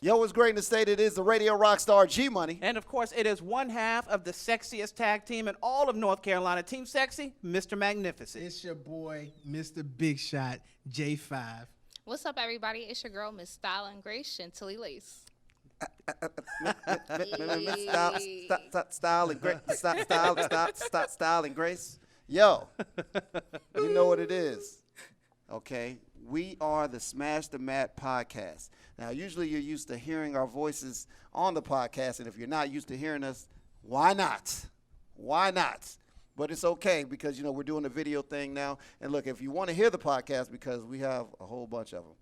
Yo, it's great to say that it is the Radio Rockstar G-Money. And, of course, it is one half of the sexiest tag team in all of North Carolina. Team Sexy, Mr. Magnificent. It's your boy, Mr. Big Shot, J5. What's up, everybody? It's your girl, Miss Style and Grace, Chantilly Lace. Style and grace. Yo, you know what it is, okay? We are the Smash the Mat podcast. Now, usually you're used to hearing our voices on the podcast, and if you're not used to hearing us, why not? Why not? But it's okay because, you know, we're doing the video thing now. And look, if you want to hear the podcast, because we have a whole bunch of them,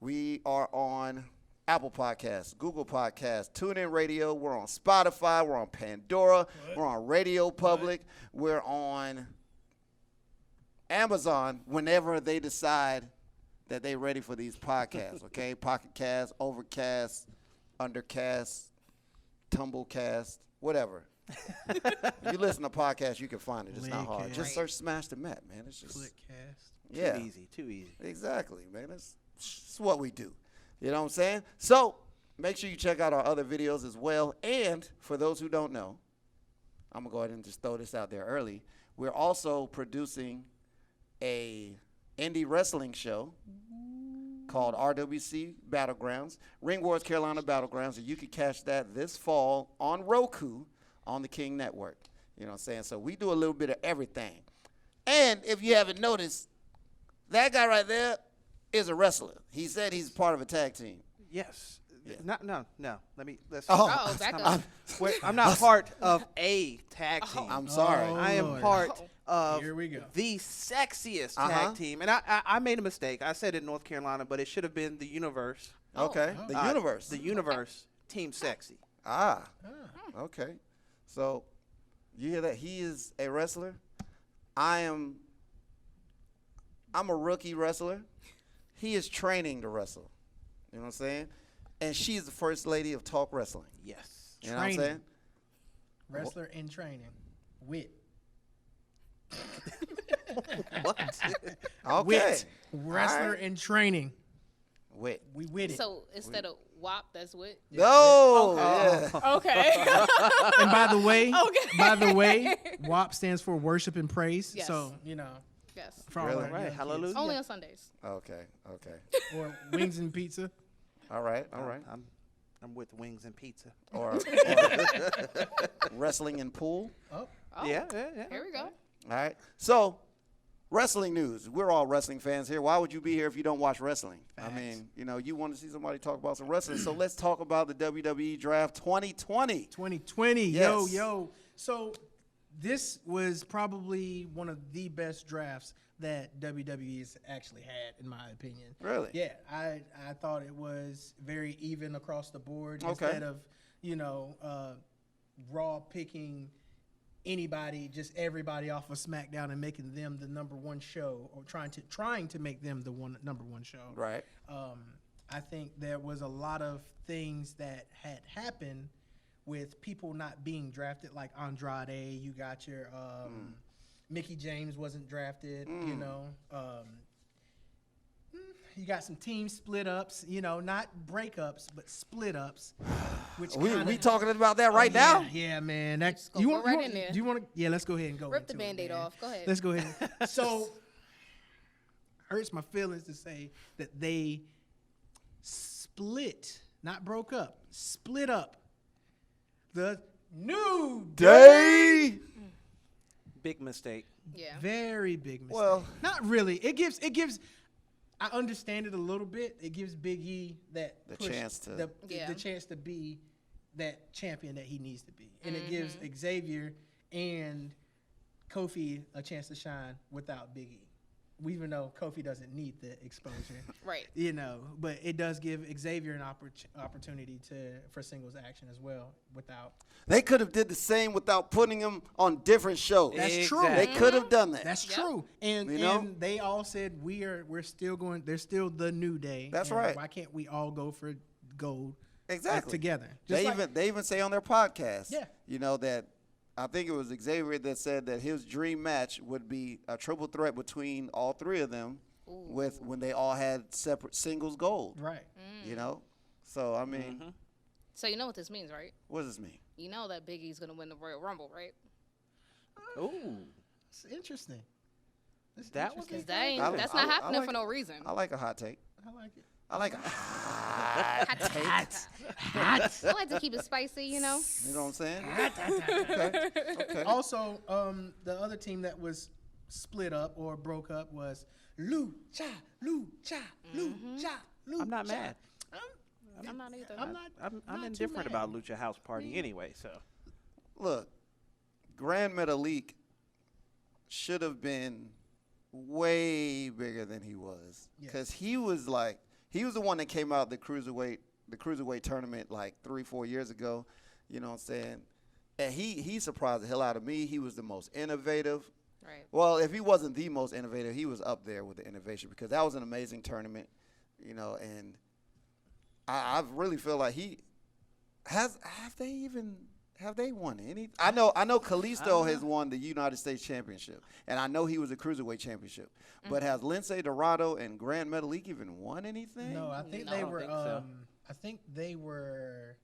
we are on Apple Podcasts, Google Podcasts, TuneIn Radio. We're on Spotify. We're on Pandora. We're on Radio Public. We're on Amazon whenever they decide that they're ready for these podcasts, okay? PocketCast, Overcast, Undercast, Tumblecast, whatever. You listen to podcasts, you can find it. It's not hard. Just search Smash the Mat, man. It's just ClickCast. Yeah. Too easy. Exactly, man. It's what we do. You know what I'm saying? So make sure you check out our other videos as well. And for those who don't know, I'm going to go ahead and just throw this out there early. We're also producing a indie wrestling show called RWC Battlegrounds, Ring Wars Carolina Battlegrounds, and you can catch that this fall on Roku on the King Network. You know what I'm saying? So we do a little bit of everything. And if you haven't noticed, that guy right there is a wrestler. He said he's part of a tag team. Yes. Yeah. No. Let's. Oh, back up. I'm not part of a tag team. I'm sorry. I am part of Here we go. the sexiest tag team. And I made a mistake. I said in North Carolina, but it should have been the Universe. Okay. The universe. The Universe. Team Sexy. Okay. So you hear that? He is a wrestler. I'm a rookie wrestler. He is training to wrestle. You know what I'm saying? And she's the first lady of Talk Wrestling. Yes. You know what I'm saying? Wrestler in training. Wit. What? Okay. Wit. Wrestler All right. in training. Wit. We with it. So instead of WAP, that's what? No. Yeah. Okay. And by the way, Okay. WAP stands for worship and praise. Yes. So, you know. Yes. For all Really? our Right, young kids. hallelujah. Only on Sundays. Okay. Or wings and pizza. All right. I'm with Wings and Pizza. Or wrestling and pool. Oh. Oh, Yeah. Here we go. All right. So, wrestling news. We're all wrestling fans here. Why would you be here if you don't watch wrestling? Facts. I mean, you know, you want to see somebody talk about some wrestling. So let's talk about the WWE Draft 2020. 2020. Yes. Yo. So this was probably one of the best drafts that WWE has actually had, in my opinion. Really? Yeah. I thought it was very even across the board. Okay. Instead of, you know, Raw picking anybody, just everybody off of SmackDown and making them the number one show, or trying to make them the number one show. Right. I think there was a lot of things that had happened with people not being drafted, like Andrade. You got your Mickey James wasn't drafted. You know, you got some team split ups. You know, not breakups, but split ups. Which We talking about that right now? Yeah, man. That's Go right in there. Do you want to? Yeah, let's go ahead and go. Rip the into it, Band-Aid man. off. Go ahead. Let's go ahead. So, hurts my feelings to say that they split, not broke up, split up the New Day. Big mistake. Yeah. Very big mistake. Well- not really. It gives. I understand it a little bit. It gives Big E that The push, chance to- the chance to be that champion that he needs to be, and it gives Xavier and Kofi a chance to shine without Big E. Even though Kofi doesn't need the exposure, Right. you know, but it does give Xavier an opportunity for singles action as well. Without They could have did the same without putting him on different shows. that's true. Exactly. They could have done that. That's Yep. true. And You know? and they all said we're still going. They're still the New Day. That's and right. Why can't we all go for gold Exactly. together? They Just even say on their podcast, Yeah. you know, that I think it was Xavier that said that his dream match would be a triple threat between all three of them, with when they all had separate singles gold. right. You know, So I mean, So you know what this means, right? what does this mean? You know that Big E's gonna win the Royal Rumble, right? Ooh. It's interesting. It's That was interesting. That's not happening like for no reason. I like a hot take. I like it. I like a hot take. I like to keep it spicy, you know. You know what I'm saying? Okay. Okay. Also, the other team that was split up or broke up was Lucha. I'm not mad. I'm not either. I'm not too indifferent mad. about Lucha House Party anyway. So Look, Grand Metalik should have been way bigger than he was, because he was the one that came out the cruiserweight tournament like 3-4 years ago. You know what I'm saying? And he surprised the hell out of me. He was the most innovative. Right. Well, if he wasn't the most innovative, he was up there with the innovation, because that was an amazing tournament. You know, and I really feel like he have they won any? I know Kalisto has won the United States Championship, and I know he was a Cruiserweight Championship. But has Lince Dorado and Grand Metalik even won anything? No, I think No, they I don't were. think so. I think they were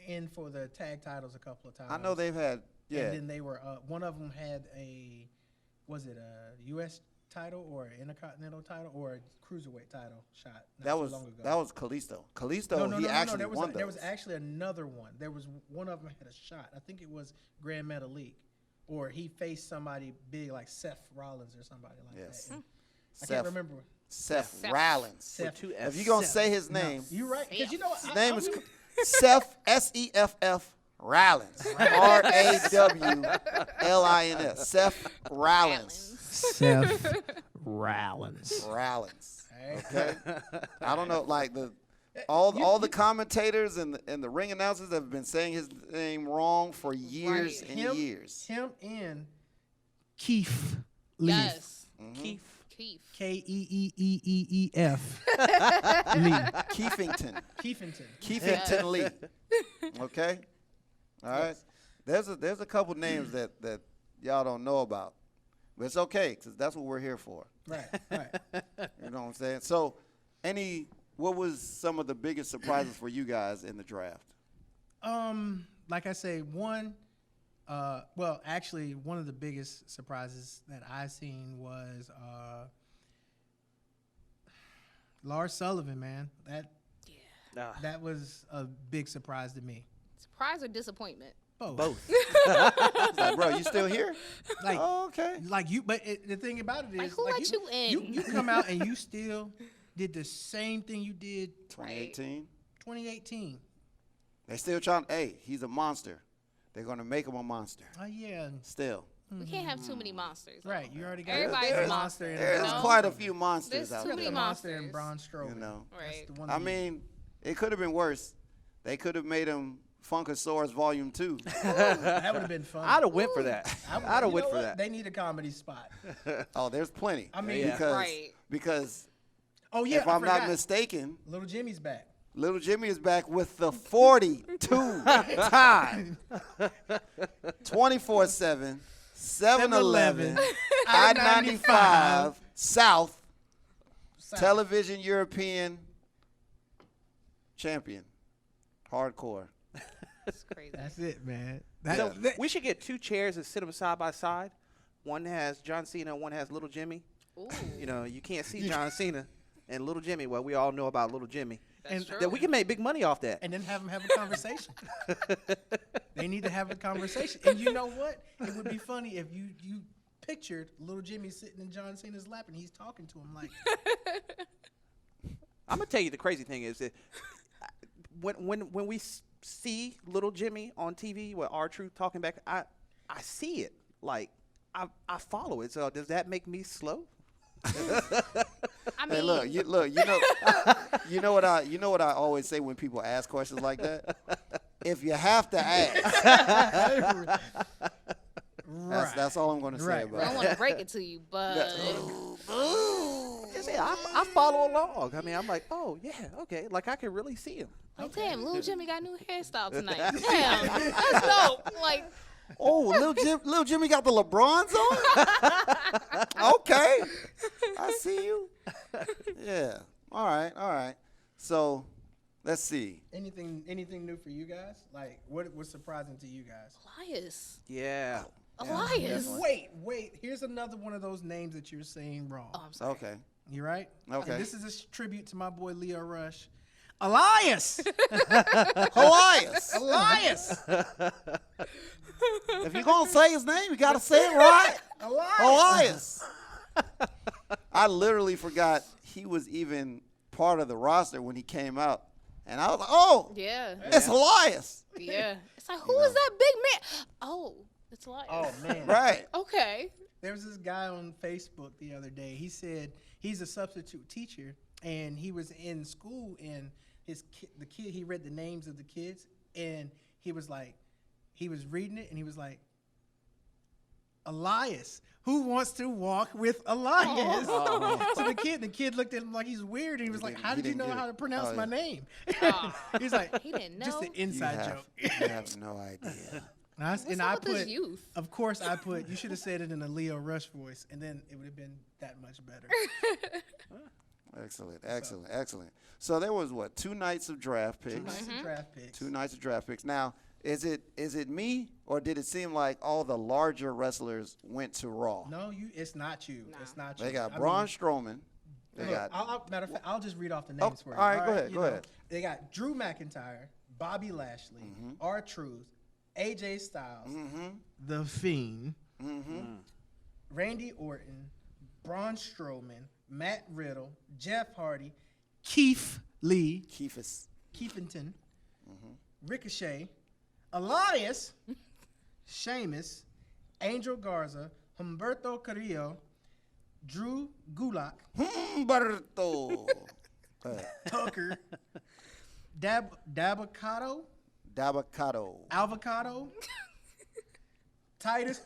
in for the tag titles a couple of times. I know they've had. Yeah, And then they were. One of them had was it a U.S. title or an Intercontinental title or a Cruiserweight title shot? that was Kalisto. Kalisto, he actually won those. There was actually another one. There was one of them had a shot. I think it was Grand Metalik, or he faced somebody big like Seth Rollins or somebody like Yes. that. I can't remember. Seth Seth. Rollins. Seth. two If you're gonna Seth. say his No, name, you're right. Because you know what? his name is Seth Seff Rollins. Rawlins. Seth Rollins. Seth Rollins. Rollins. Hey. Okay. I don't know, like all the commentators and the ring announcers have been saying his name wrong for years and years. Him and Keith Lee. Yes. Keith. Keith. Keeeeef. Lee. Keefington. Keefington. Keefington Lee. Okay. All right. There's a couple names that y'all don't know about, but it's okay, because that's what we're here for. Right. You know what I'm saying? So, what was some of the biggest surprises for you guys in the draft? Like I say, actually, one of the biggest surprises that I seen was Lars Sullivan, man. That was a big surprise to me. Surprise or disappointment? Both. Like, bro, you still here? Like, Oh, okay. like you, but the thing about it is, Like, who let you in? You come out and you still did the same thing you did 2018. 2018. They still trying. Hey, he's a monster. They're gonna make him a monster. Oh yeah. Still. We can't have too many monsters. Right. You already got Everybody's a a monster. in There's No. quite a few monsters There's out too there. many the monster and monsters. Braun Strowman. You know. That's Right. the one I that- mean, it could have been worse. They could have made him Funkasaurus Volume 2. that would have been fun. I'd have went for that. I'd have you went know for what? that. They need a comedy spot. Oh, there's plenty. I mean, Yeah. Because oh yeah, if I I'm not forgot. mistaken, Little Jimmy's back. Little Jimmy is back with the 42 time 24/7 7-Eleven I-95 South Television European champion. Hardcore. That's crazy. That's it, man. So we should get two chairs and sit them side by side. One has John Cena, one has Little Jimmy. Ooh, You know, you can't see John Cena and Little Jimmy. Well, we all know about Little Jimmy. that's true. That we can make big money off that. and then have them have a conversation. They need to have a conversation. And you know what? It would be funny if you pictured Little Jimmy sitting in John Cena's lap and he's talking to him like, I'm gonna tell you the crazy thing is that when we see Little Jimmy on TV with R-Truth talking back, I see it. Like I follow it. So does that make me slow? I mean, Hey, look, you know what I always say when people ask questions like that? If you have to ask, that's all I'm going to say Right, about I don't it. want to break it to you, but Just say, I follow along. I mean, I'm like, oh yeah, okay. Like I can really see him. like, damn, Little Jimmy got a new hairstyle tonight. Damn, that's dope. Like, Oh, little Jimmy got the LeBrons on? Okay. I see you. Yeah. All right. So Let's see. Anything new for you guys? Like, what was surprising to you guys? Elias. Yeah. Elias. Wait. Here's another one of those names that you're saying wrong. Oh, I'm sorry. Okay. You right? Okay. And this is a tribute to my boy Leo Rush. Elias! Elias. Elias! If you're gonna say his name, you gotta say it right. Elias. I literally forgot he was even part of the roster when he came out, and I was like, "Oh, Yeah. it's Elias." Yeah. It's like, who is that big man? Oh, it's Elias. Oh, man. Right. Okay. There was this guy on Facebook the other day. He said he's a substitute teacher, and he was in school, and the kid, he read the names of the kids, and he was reading it, and he was like, Elias. Who wants to walk with Elias? Oh. So the kid looked at him like he's weird, and he was like, didn't- how he did you didn't know get how it. to pronounce Oh, my yeah. name? Oh. He's like, He didn't know. just an inside joke. You have no idea. And up with this youth? Of course, I put, you should have said it in a Leo Rush voice, and then it would have been that much better. Excellent. So there was what, 2 nights of draft picks. 2 nights of draft picks. 2 nights of draft picks. Now, is it me, or did it seem like all the larger wrestlers went to Raw? No, it's not you. Nah. It's not you. They got I Braun mean, Strowman. They look, got matter of fact, I'll just read off the names for you. all right, go ahead, you go know, ahead. They got Drew McIntyre, Bobby Lashley, R-Truth, AJ Styles, The Fiend, Randy Orton, Braun Strowman, Matt Riddle, Jeff Hardy, Keith Lee, Keefington, Ricochet, Elias, Sheamus, Angel Garza, Humberto Carrillo, Drew Gulak, Humberto. Tucker, Dabocado, Avocado, Titus.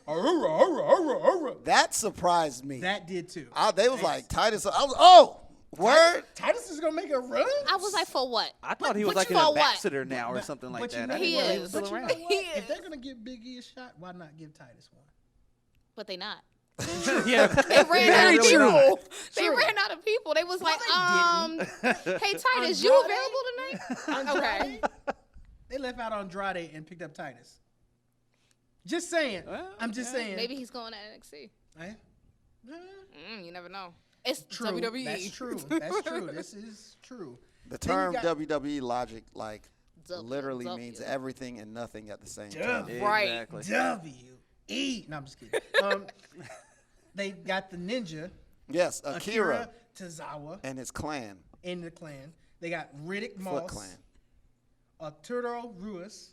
That surprised me. That did too. They was like Titus. I was word. Titus is gonna make a run. I was like, for what? I thought he was But like you an know what? ambassador now or something like But you that. know I didn't what? know He he was is. still But you around. know what? He If is. they're gonna give Big E a shot, why not give Titus one? But they not. Yeah. They ran out of Very true. people. They ran out of people. They was like, they hey Titus, you Andrade? available tonight? Okay. They left out Andrade and picked up Titus. Just saying. Well, I'm just saying. Maybe he's going to NXT. Eh? You never know. It's True. WWE. That's true. That's true. This is true. The Then you term got- WWE logic W, literally W. means everything and nothing at the same Duh. time. Right. Exactly. W-E. No, I'm just kidding. They got the ninja, Yes, Akira Tozawa, and his clan, in the clan. They got Riddick Foot Moss, Clan, Arturo Ruiz,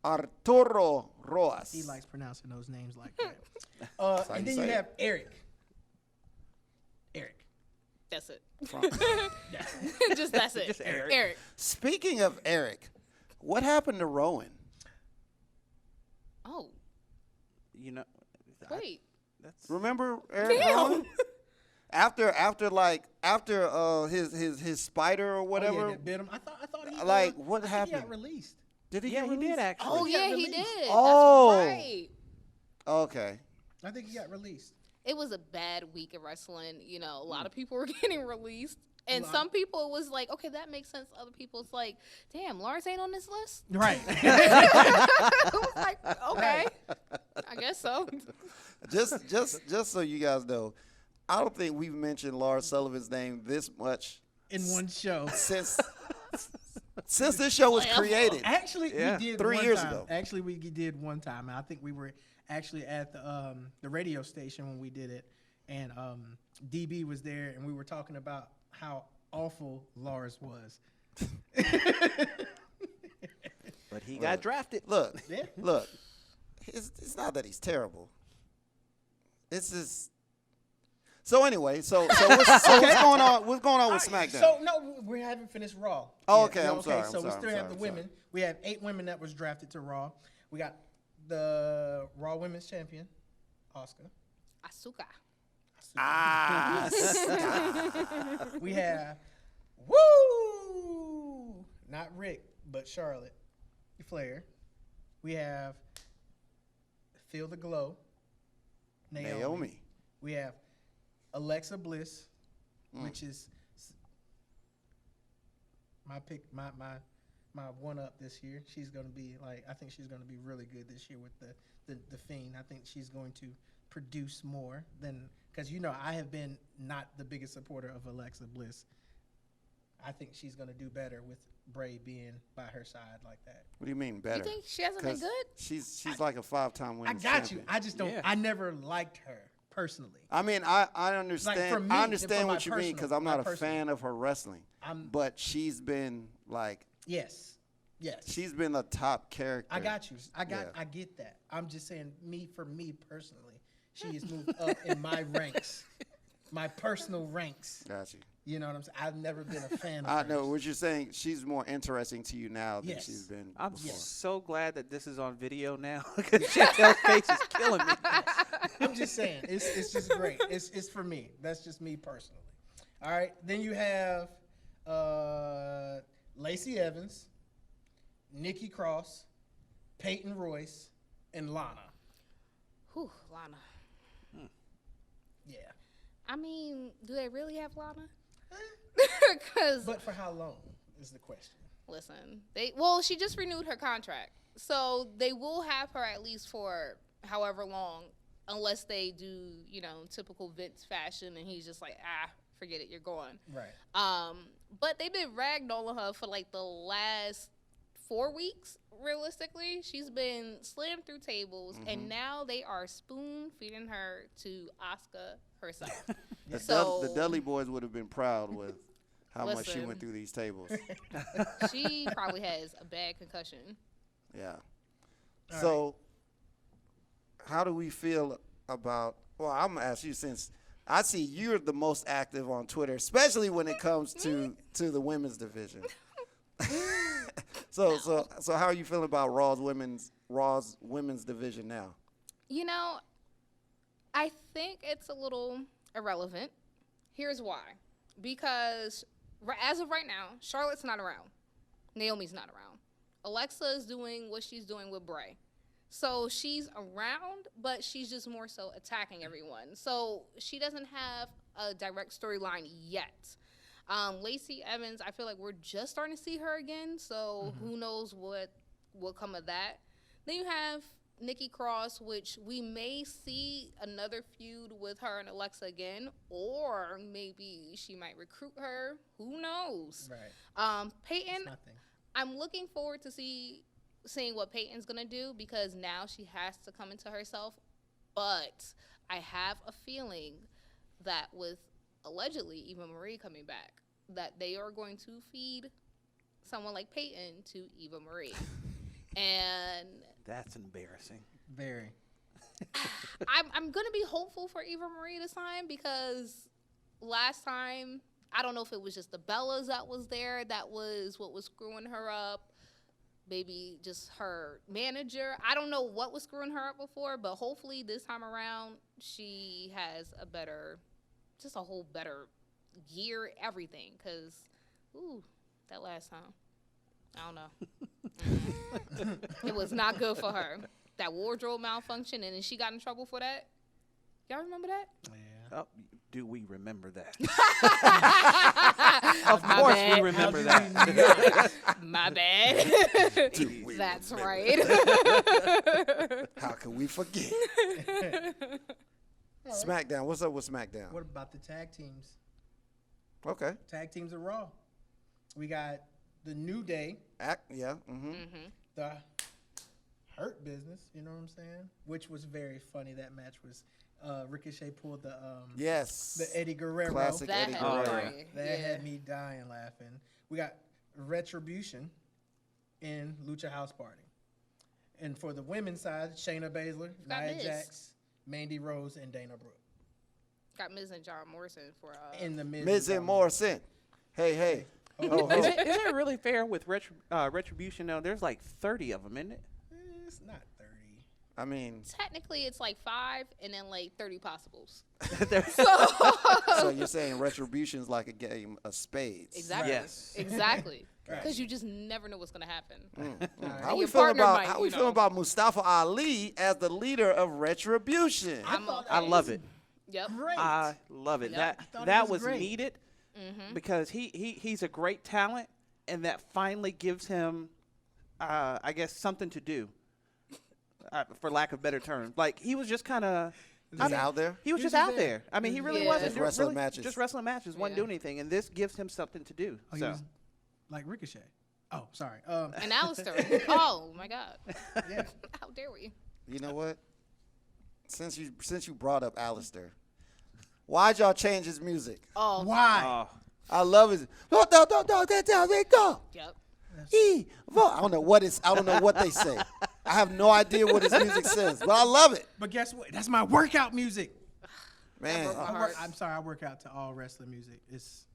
Arturo Roas. He likes pronouncing those names like that. how And you then say you it. have Eric. That's it. From- Just that's it. Just Eric. Eric. Speaking of Eric, what happened to Rowan? Oh, You know. wait. That's Remember Eric Rowan? After his spider or whatever. Oh, yeah, that bit him. I thought he Like, I what think he happened? got released. Did he yeah, get he released? did actually. Oh he got yeah, he released. did. Oh. That's right. Okay. I think he got released. It was a bad week of wrestling. You know, a lot of people were getting released. And Lot. some people it was like, okay, that makes sense. Other people it's like, damn, Lawrence ain't on this list. Right. I was like, okay, I guess so. Just so you guys know, I don't think we've mentioned Lars Sullivan's name this much In one show. since this show was created. Actually, Yeah. we did 3 one years time. ago. Actually, we did one time. And I think we were actually at the radio station when we did it, and DB was there, and we were talking about how awful Lars was. But he got drafted. Look, Yeah. look. It's not that he's terrible. It's just. So anyway, so what's going on? What's going on with SmackDown? So no, we haven't finished Raw. Oh, yet. okay, I'm sorry, So I'm we sorry, still I'm have sorry, the I'm women. sorry. We have 8 women that was drafted to Raw. We got the Raw Women's Champion, Asuka. Asuka. We have woo, not Rick, but Charlotte Flair. We have Feel the Glow, Naomi. Naomi. We have Alexa Bliss, which is my pick, my one up this year. She's gonna be like, I think she's gonna be really good this year with the Fiend. I think she's going to produce more than, because I have been not the biggest supporter of Alexa Bliss. I think she's gonna do better with Bray being by her side like that. What do you mean better? You think she hasn't been 'Cause good? She's like a 5-time winner. I got you. I just don't. Yeah. I never liked her personally. I mean, I understand. for me, I for understand my what you mean personal- because I'm my not a personal. fan of her wrestling. But she's been like, Yes. she's been a top character. I got you. I Yeah. get that. I'm just saying, for me personally, she has moved up in my ranks, my personal ranks. Got you. You know what I'm saying? I've never been a fan of I hers. know what you're saying. She's more interesting to you now than Yes. she's been I'm before. so glad that this is on video now because Chantel's face is killing me. I'm just saying, it's just great. It's for me. That's just me personally. All right. Then you have Lacey Evans, Nikki Cross, Peyton Royce, and Lana. Whew, Lana. Yeah. I mean, do they really have Lana? Because But for how long is the question? listen, she just renewed her contract, so they will have her at least for however long, unless they do, typical Vince fashion, and he's just like, forget it, you're gone. Right. But they've been ragnolling her for like the last 4 weeks. Realistically, she's been slammed through tables, and now they are spoon feeding her to Asuka herself. The Dudley boys would have been proud with how much she Listen. went through these tables. She probably has a bad concussion. Yeah. All So, how do we feel about? Well, I'm gonna ask you since I see you're the most active on Twitter, especially when it comes to the women's division. So how are you feeling about Raw's women's division now? I think it's a little irrelevant. Here's why. Because as of right now, Charlotte's not around. Naomi's not around. Alexa is doing what she's doing with Bray. So she's around, but she's just more so attacking everyone. So she doesn't have a direct storyline yet. Lacey Evans, I feel like we're just starting to see her again, so who knows what will come of that. Then you have Nikki Cross, which we may see another feud with her and Alexa again, or maybe she might recruit her. Who knows? Right. Peyton, Nothing. I'm looking forward to seeing what Peyton's going to do, because now she has to come into herself. But I have a feeling that with allegedly Eva Marie coming back, that they are going to feed someone like Peyton to Eva Marie. And That's embarrassing. Very. I'm going to be hopeful for Eva Marie this time, because last time, I don't know if it was just the Bellas that was there, that was what was screwing her up. Maybe just her manager. I don't know what was screwing her up before, but hopefully this time around she has just a whole better year, everything. Because, that last time, I don't know. It was not good for her. That wardrobe malfunction, and then she got in trouble for that. Y'all remember that? Yeah. Oh, do we remember that? Of course we remember that. My bad. Do we That's remember? right. How can we forget? SmackDown. What's up with SmackDown? What about the tag teams? Okay. Tag teams are Raw. We got the New Day, Yeah. Mm-hmm. the Hurt Business, you know what I'm saying? Which was very funny. That match was Ricochet pulled the Yes. the Eddie Guerrero. Classic That Eddie had Oh, me Guerrero. yeah. crying. That Yeah. had me dying laughing. We got Retribution in Lucha House Party. And for the women's side, Shayna Baszler, Got Nia Miz. Jax, Mandy Rose, and Dana Brooke. Got Miz and John Morrison for In the Miz and Morrison. Hey. Oh, Is it really fair with Retribution now? There's like 30 of them, isn't it? It's not 30. I mean, technically it's like 5 and then like 30 possibles. so you're saying Retribution's like a game of spades. Exactly. Yes. Exactly. Right. Because you just never know what's gonna happen. How And we your feeling partner about might, how we you know. feeling about Mustafa Ali as the leader of Retribution? I love it. Yep. Great. I love it. Yep. I thought it That was was great. needed because he's a great talent, and that finally gives him, I guess, something to do, for lack of better term. Like, he was just kind of out there. He was just out there. I mean, he really Yeah. wasn't Just wrestling really, matches. Just wrestling matches. Wasn't Yeah. doing anything, and this gives him something to do. Oh, he So was like Ricochet. Oh, sorry. And Alistair. Oh my God. Yeah. How dare we? You know what? Since you brought up Alistair, why'd y'all change his music? Oh. Why? I love his. That's how they go. Yep. I don't know what they say. I have no idea what his music says, but I love it, But guess what? That's my workout music. man. broke my I heart. work, I'm sorry. I work out to all wrestling music. It's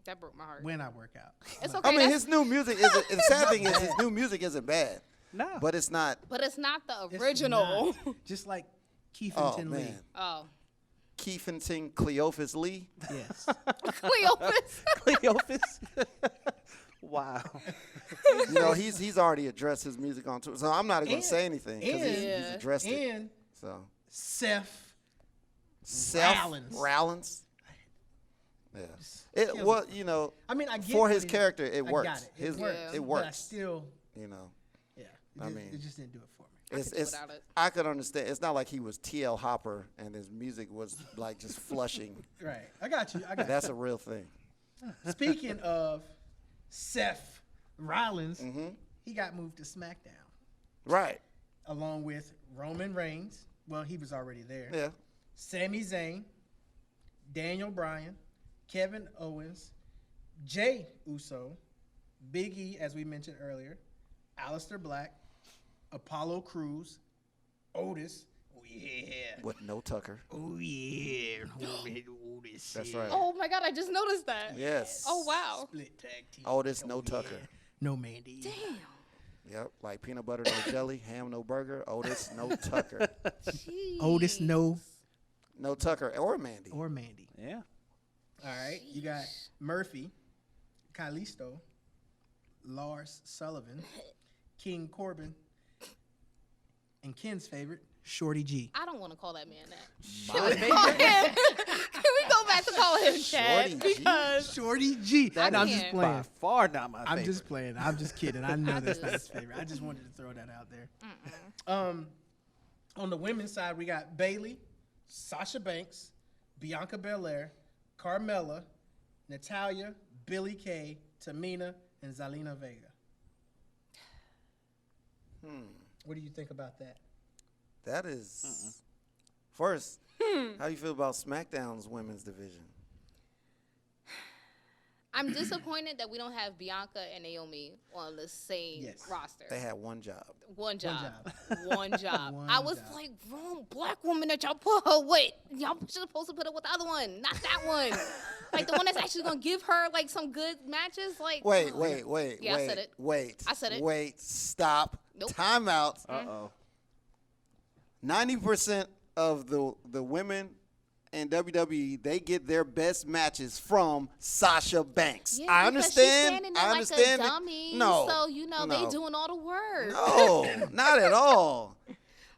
That broke my heart. when I work out. It's Like, okay. I mean, that's- his new music isn't. The sad thing is, his new music isn't bad, no, but it's not. but it's not the it's original. not. Just like Keith Oh and Lee. man, Oh. Keefenting Cleophas Lee. Yes. Cleopas. Cleophas. Wow. You know, he's already addressed his music on tour, so I'm not even gonna And- say anything because he's and- addressed it. And So Seth. Seth Rollins. Rollins. Yeah. It kills well, you know, I mean, I get for what his he- character, it I works. got it. His works. it But I works. still, You know, yeah. I It mean- just didn't do it for me. it's could do it's. without it. I could understand. It's not like he was T.L. Hopper and his music was like just flushing. Right. I got you. I got That's a real thing. you. Speaking of Seth Rollins, Mm-hmm. he got moved to SmackDown Right. along with Roman Reigns. Well, he was already there. Yeah. Sami Zayn, Daniel Bryan, Kevin Owens, Jay Uso, Big E, as we mentioned earlier, Aleister Black, Apollo Crews, Otis. Oh yeah. With no Tucker. Oh yeah. Otis. That's right. Oh my God, I just noticed that. Yes. Oh wow. Split tag team. Otis, no Tucker. No Mandy. Damn. Yep. Like peanut butter, no jelly. Ham, no burger. Otis, no Tucker. Jeez. Otis, no No Tucker or Mandy. or Mandy. Yeah. All right. You got Murphy, Kalisto, Lars Sullivan, King Corbin, and Ken's favorite, Shorty G. I don't want to call that man that. My Can we go back to call him Chad? Shorty G? Because Shorty G. I No, I'm just can't. By playing. far not my I'm favorite. just playing. I'm just kidding. I know that's not his favorite. I just wanted to throw that out there. On the women's side, we got Bailey, Sasha Banks, Bianca Belair, Carmella, Natalia, Billie Kay, Tamina, and Zelina Vega. What do you think about that? That is. First, how you feel about SmackDown's women's division? I'm disappointed that we don't have Bianca and Naomi on the same Yes. roster. They had one job. One job. job. One job. One I was job. like, wrong black woman that y'all put her with. Y'all should supposed to put her with the other one, not that one. Like the one that's actually gonna give her like some good matches. Like Wait. Yeah, I said it. Wait. I said it. Wait. Stop. Nope. Time out. Uh-oh. 90% of the women in WWE, they get their best matches from Sasha Banks. Yeah, I because she's understand. standing there I like understand. a it. dummy, No. so you know no. they doing all the work. No, not at all.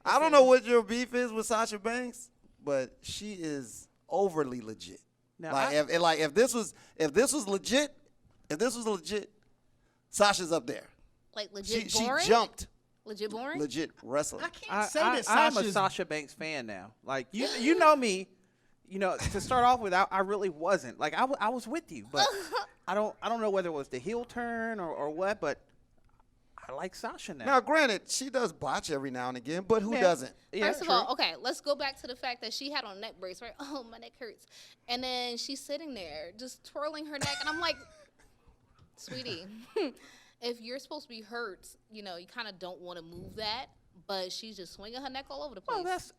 I don't know what your beef is with Sasha Banks, but she is overly legit. Now, If this was legit, Sasha's up there. Like legit She boring. jumped Legit boring. legit wrestling. I can't say that I'm a Sasha's Sasha Banks fan now. Like you know me. You know, to start off with, I really wasn't. Like I was with you, but I don't know whether it was the heel turn or what. But I like Sasha now. Now, granted, she does botch every now and again, but who Yeah. doesn't? Yeah, First of true. all, okay, let's go back to the fact that she had on neck brace, right? Oh, my neck hurts. And then she's sitting there just twirling her neck. And I'm like, sweetie, if you're supposed to be hurt, you know, you kind of don't want to move that. But she's just swinging her neck all over the place. Well, that's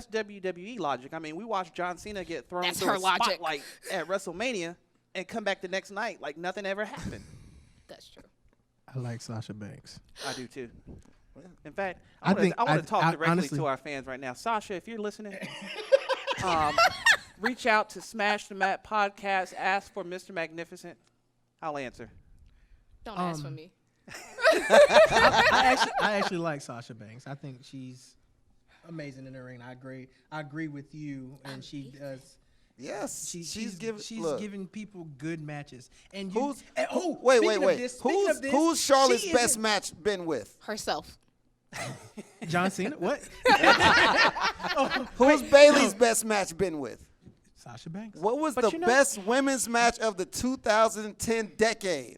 WWE logic. I mean, we watched John Cena get thrown That's through her a logic. spotlight at WrestleMania and come back the next night like nothing ever happened. That's true. I like Sasha Banks. I do too. In fact, I think- I want to talk I- directly honestly- to our fans right now. Sasha, if you're listening, reach out to Smash the Mat Podcast. Ask for Mr. Magnificent. I'll answer. Don't ask for me. I actually like Sasha Banks. I think she's amazing in the ring. I agree with you, and she does Yes, she's She's giving people good matches. And you, Who's and, oh, wait, speaking wait. of this, speaking of this, Who's Charlotte's she best isn't- match been with? Herself. John Cena. What? Who's Bailey's best match been with? Sasha Banks. What was But the you know- best women's match of the 2010 decade?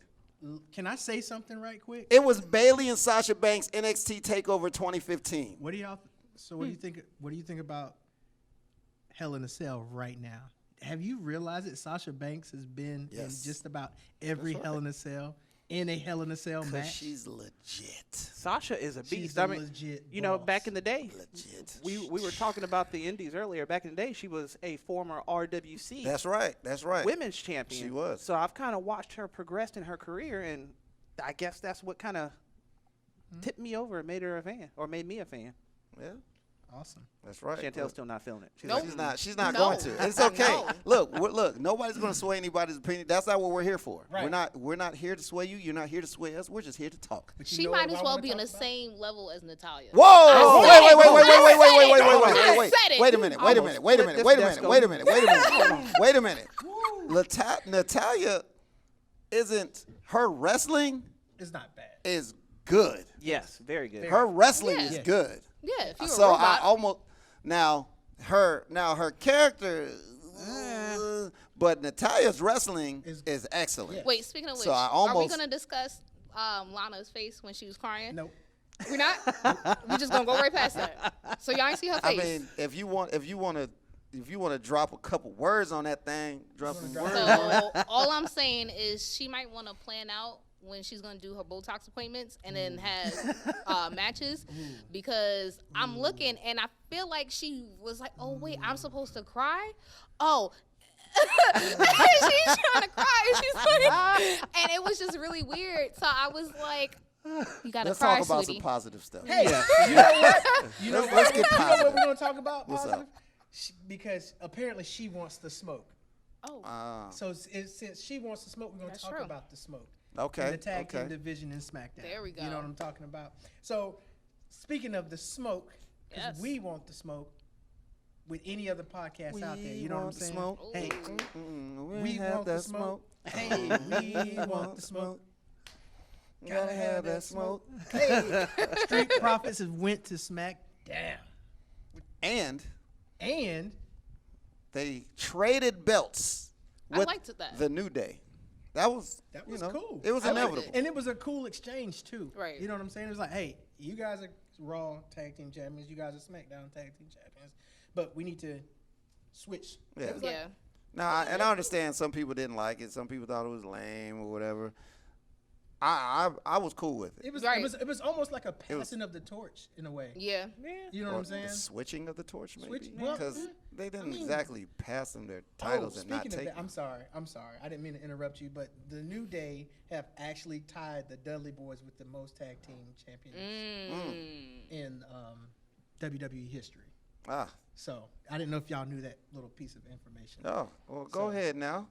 Can I say something right quick? It was Bailey and Sasha Banks NXT Takeover 2015. What do y'all? So what do you think? What do you think about Hell in a Cell right now? Have you realized that Sasha Banks has been in Yes. just about every Hell in a Cell, in a Hell in a Cell Because match? she's legit. Sasha is a beast. She's I a mean, legit you know, boss. back in the day, Legit. we were talking about the Indies earlier. Back in the day, she was a former RWC That's right. That's right. women's champion. She was. So I've kind of watched her progress in her career, and I guess that's what kind of tipped me over and made her a fan, or made me a fan. Yeah, Awesome. that's right. Chantel's Look, still not feeling it. She's Nope. like, She's not No. going to. It's okay. No. Look. Nobody's going to sway anybody's opinion. That's not what we're here for. Right. We're not here to sway you. You're not here to sway us. We're just here to talk. But you She know might what as I well wanna be on the talk about? same level as Natalia. Whoa! I said it. Wait a minute. Wait a Almost. minute. Wait a minute. This Wait a desk minute. Wait a minute. Wait a goes- minute. Wait a minute. Natalia isn't her wrestling It's not bad. is good. yes, very good. Her wrestling Yeah. is Yes. good. Yeah, if you were a So I robot. almost now her character, but Natalia's wrestling is excellent. Yeah. Wait, speaking of which, So I are we almost- going to discuss Lana's face when she was crying? Nope. We're not? We just going to go right past that. So y'all ain't see her I face. mean, if you want to drop a couple words on that thing, drop some words. So all I'm saying is she might want to plan out when she's going to do her Botox appointments and then have matches, because I'm looking and I feel like she was like, oh, wait, I'm supposed to cry? Oh. She's trying to cry. She's like, and it was just really weird. So I was like, you got to Let's cry, talk about sweetie. some positive stuff. Hey, you know what? You know Let's get You know positive. what we're gonna talk about? What's positive? up? Because apparently she wants the smoke. Oh. So since she wants the smoke, we're gonna That's talk true. about the smoke. Okay, In the tag team okay. division in SmackDown. There we You go. know what I'm talking about. So speaking of the smoke, because Yes. we want the smoke with any other podcast out there. We You know what I'm want the saying? smoke. Hey, We we have want the that smoke. smoke. Hey, we want the smoke. Gotta have that smoke. Hey, Street Profits have went to SmackDown, And and they traded belts I with liked that. the New Day. That was cool. It was I liked inevitable. it. And it was a cool exchange too. Right. You know what I'm saying? It was like, hey, you guys are Raw Tag Team Champions. You guys are SmackDown Tag Team Champions. But we need to switch. Yeah. It was like, Yeah. Nah, and I understand some people didn't like it. Some people thought it was lame or whatever. I was cool with it. it was, Right. it was almost like a was- passing of the torch in a way. Yeah. You know what Or I'm saying? The switching of the torch, maybe, Switch- well, because they didn't mean- exactly pass them their titles and not speaking take of that, them. I'm sorry. I didn't mean to interrupt you, but the New Day have actually tied the Dudley Boys with the most tag team champions in WWE history. Ah, So I didn't know if y'all knew that little piece of information. oh, well, go ahead now.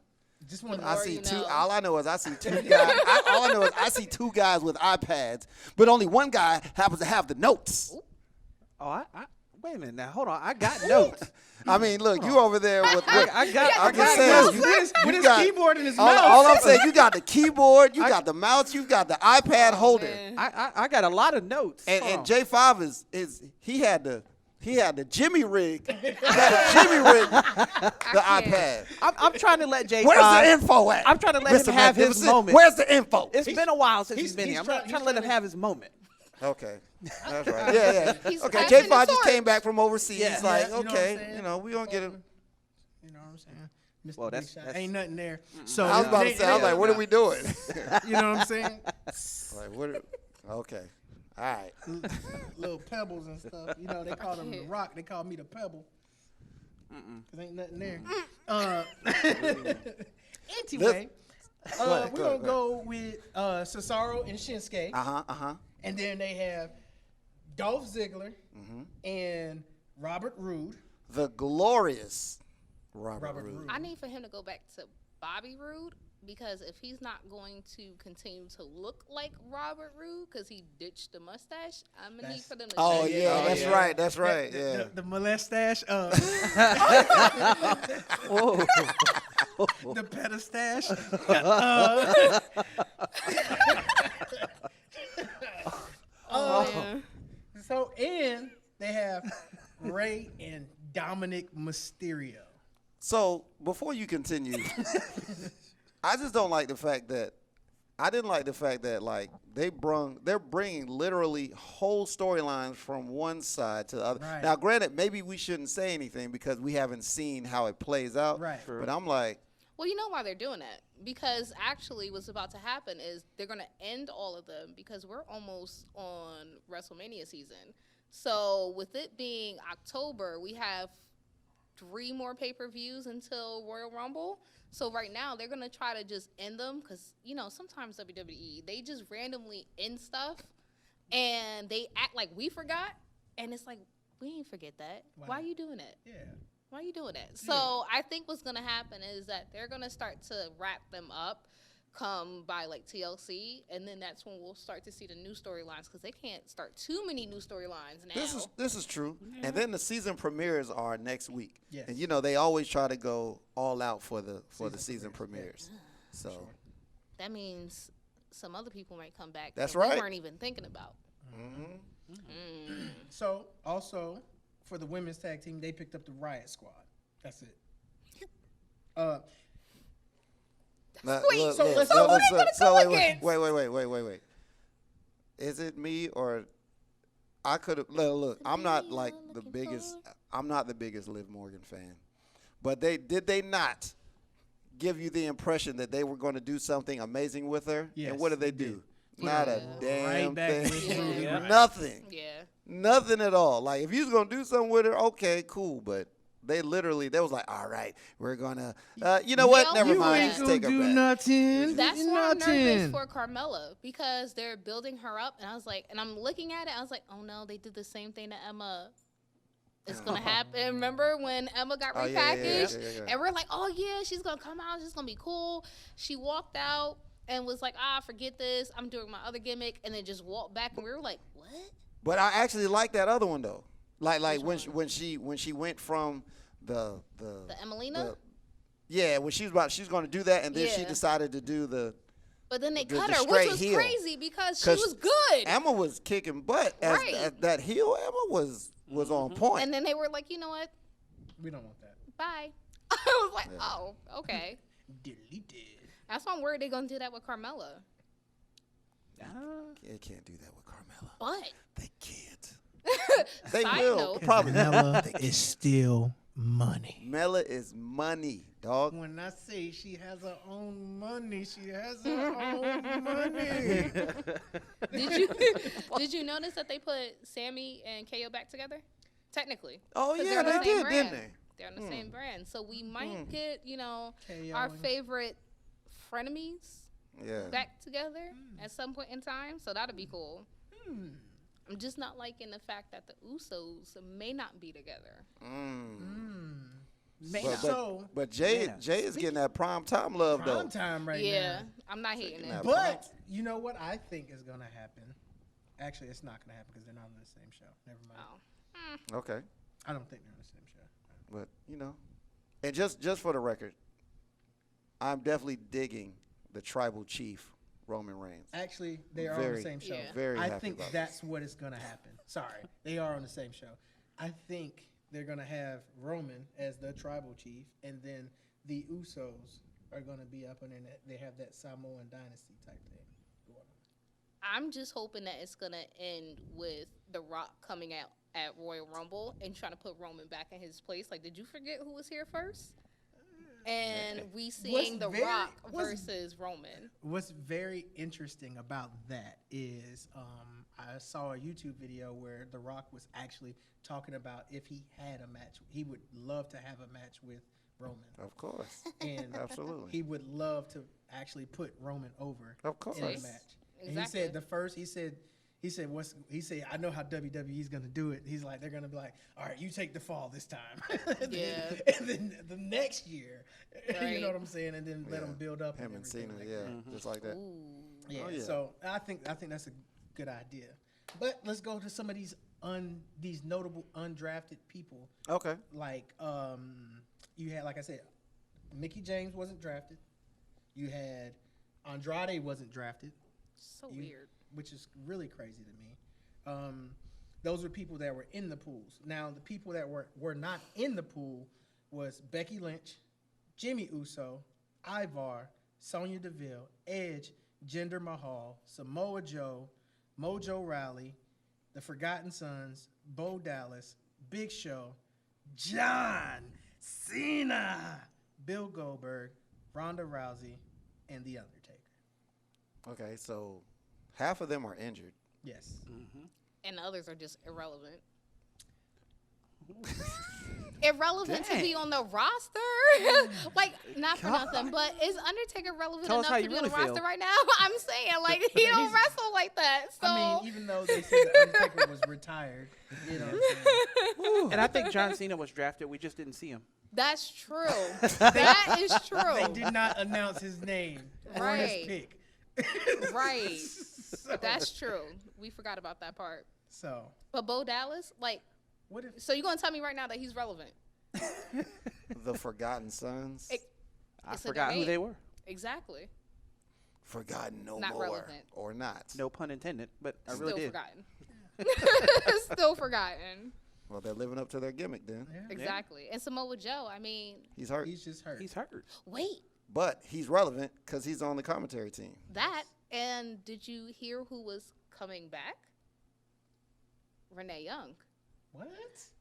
Just wanted I Or see you two. know. All I know is I see two guys. All I know is I see two guys with iPads, but only one guy happens to have the notes. Oh, I wait a minute now. Hold on. I got notes. I mean, look, you over there with. I got I'm just notes. saying, with you his got- keyboard in his all, mouth. all I'm saying, you got the keyboard, you got the mouse, you got the iPad holder, man. I got a lot of notes. and Hold and on. J5 is he had the Jimmy rig, the iPad. I'm trying to let Jay. Where's the info at? I'm trying to let him Mr. have his Magnificent? moment. Where's the info? It's been a while since he's- he's been he's here. I'm try- trying he's to let him trying to- have his moment. Okay, that's right. Yeah. He's Okay, passing J5 the just came torch. back from overseas. Yeah. He's like, Yeah, you know what I'm okay, saying? we gonna get him. You know what I'm saying? Mr. Well, Big that's- Shot. that's- Ain't nothing there. So I was about to say, I was like, what are we doing? you know what I'm saying? Like, what? Okay, all right. Little pebbles and stuff. You know, they call them the can't. rock. They call me the pebble. Cause ain't nothing there. Anyway, ahead, we're go gonna ahead. go with Cesaro and Shinsuke, Uh-huh. and then they have Dolph Ziggler Mm-hmm. and Robert Roode. The glorious Robert Robert Roode. Roode. I need for him to go back to Bobby Roode because if he's not going to continue to look like Robert Roode because he ditched the mustache, I'm gonna need for them to. Oh change it. yeah, that's yeah. right. That's right. The, Yeah. the molestache. Whoa. The petastache. Oh man. So, and they have Ray and Dominic Mysterio. So before you continue, I just don't like the fact that I didn't like the fact that like they're bringing literally whole storylines from one side to the other. Right. Now, granted, maybe we shouldn't say anything because we haven't seen how it plays out. Right. True. But I'm like, Well, you know why they're doing that? Because actually what's about to happen is they're going to end all of them because we're almost on WrestleMania season. So with it being October, we have 3 more pay-per-views until Royal Rumble. So right now they're going to try to just end them because, you know, sometimes WWE, they just randomly end stuff and they act like we forgot. And it's like, we ain't forget that. Why are you doing that? Yeah. Why are you doing that? So I think what's going to happen is that they're going to start to wrap them up come by like TLC, and then that's when we'll start to see the new storylines because they can't start too many new storylines now. this is true. And then the season premieres are next week. Yes. And you know they always try to go all out for the season premieres. So That means some other people might come back That's that we right. weren't even thinking about. So, also, for the women's tag team, they picked up the Riot Squad. That's it. now, Wait, so who are they gonna go against? wait. Is it me or I could have look? I'm not like the biggest. I'm not the biggest Liv Morgan fan, but they not give you the impression that they were going to do something amazing with her? Yes, and what did they they do? did. Not a Right damn back thing. with Ruby Yeah. Riott. Nothing. Yeah. Nothing at all. Like if you was gonna do something with her, okay, cool. But they was like, all right, we're gonna. You know what? You Never ain't mind. gonna Just take her back. nothing. That's why I'm nervous for Carmella because they're building her up, and I was like, and I'm looking at it, I was like, oh no, they did the same thing to Emma. It's gonna happen. Remember when Emma got Oh, repackaged, yeah. and we're like, oh yeah, she's gonna come out, she's gonna be cool. She walked out and was like, forget this, I'm doing my other gimmick, and then just walked back, and we were like, what? But I actually like that other one though. Like when she went from the Emelina? when she's going to do that, and then she Yeah. decided to do the. But then they the cut her, which straight was heel. crazy because she 'Cause was good. Emma was kicking butt. As Right. that heel Emma was on point. And then they were like, you know what? We don't want that. Bye. I was like, oh, okay. Deleted. That's why I'm worried they're gonna do that with Carmella. They can't do that with Carmella. But They can't. They Side will. note. Probably. Mella is still money. Mela is money, dog. When I say she has her own money, she has her own money. did you notice that they put Sammy and KO back together? Technically. Oh 'Cause yeah, they're on they the same did, brand. didn't they? They're on the same brand. So we might get, KO our and- favorite frenemies Yeah. back together at some point in time. So that'll be cool. I'm just not liking the fact that the Usos may not be together. But Jay is getting that prime time love though. Prime time right Yeah, now. I'm not hating that it. But you know what I think is gonna happen? Actually, it's not gonna happen because they're not on the same show. Never mind. Oh. Okay. I don't think they're on the same show. But and just for the record, I'm definitely digging the tribal chief Roman Reigns. Actually, they are on the Very- same show. Yeah. Very I happy think about that's what is gonna happen. Sorry, they are on the same show. I think they're gonna have Roman as the tribal chief, and then the Usos are gonna be up, and then they have that Samoan dynasty type thing going on. I'm just hoping that it's gonna end with The Rock coming out at Royal Rumble and trying to put Roman back in his place. Like, did you forget who was here first? And we seeing The Rock versus Roman. What's very interesting about that is I saw a YouTube video where The Rock was actually talking about if he had a match, he would love to have a match with Roman. Of course. And Absolutely. he would love to actually put Roman over Of course. in a See? match. And Exactly. he said He said, I know how WWE's going to do it. He's like, they're going to be like, all right, you take the fall this time. Yeah. And then the next year, you Right. know what I'm saying? And then let Yeah. them build up. Him and Cena, everything like yeah, that. just like that. Ooh. Yeah. Oh, yeah. So I think that's a good idea. But let's go to some of these notable undrafted people. Okay. Like you had, like I said, Mickey James wasn't drafted. You had Andrade wasn't drafted. So weird. Which is really crazy to me. Those were people that were in the pools. Now, the people that were not in the pool was Becky Lynch, Jimmy Uso, Ivar, Sonya Deville, Edge, Jinder Mahal, Samoa Joe, Mojo Rawley, The Forgotten Sons, Bo Dallas, Big Show, John Cena, Bill Goldberg, Ronda Rousey, and The Undertaker. Okay, so half of them are injured. Yes. And the others are just irrelevant. Irrelevant to be on the roster? Like, not for nothing, but is Undertaker relevant Tell us enough how to you be on really the roster feel. right now? I'm saying, like, he don't wrestle like that. So I mean, even though they said the Undertaker was retired, you know what I'm saying? And I think John Cena was drafted. We just didn't see him. that's true. That is They true. did not announce his name or Right. his pick. Right. So, That's true. We forgot about that part. so But Bo Dallas, like, what if so you gonna tell me right now that he's relevant? The Forgotten Sons. I It's in forgot their who name. they were. Exactly. Forgotten no Not more. relevant. Or not. No pun intended, but I Still really did. forgotten. Still forgotten. Well, they're living up to their gimmick then. yeah, Exactly. And Samoa Joe, I mean, He's hurt. he's just hurt. He's hurt. wait, But he's relevant because he's on the commentary team. that, and did you hear who was coming back? Renee Young. What?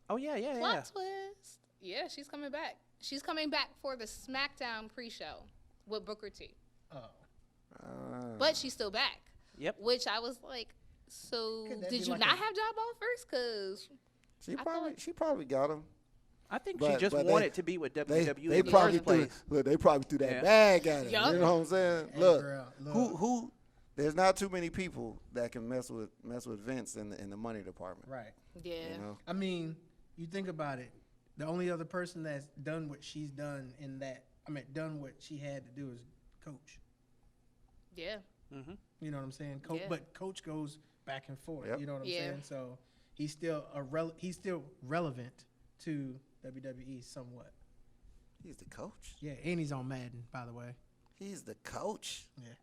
Oh yeah, yeah, Plot yeah. twist. Yeah, she's coming back. She's coming back for the SmackDown pre-show with Booker T. Oh, But she's still back. Yep. Which I was like, so Could that did be you like not a- have job offers? Because she probably got him. I think But- she just but they- wanted to be with They, WWE they in the probably first threw place. look. They probably threw that Yeah. bag at him. Yup. You know what I'm saying? Hey, Look, girl, look. who? There's not too many people that can mess with Vince in the money department. right. yeah. You know. I mean, you think about it. The only other person that's done what she's done done what she had to do is Coach. Yeah. Mm-hmm. You know what I'm saying? Yeah. But Coach goes back and forth. Yep. You know what I'm Yeah. saying? So he's still he's still relevant to WWE somewhat. He's the coach. Yeah, and he's on Madden, by the way. He's the coach. Yeah.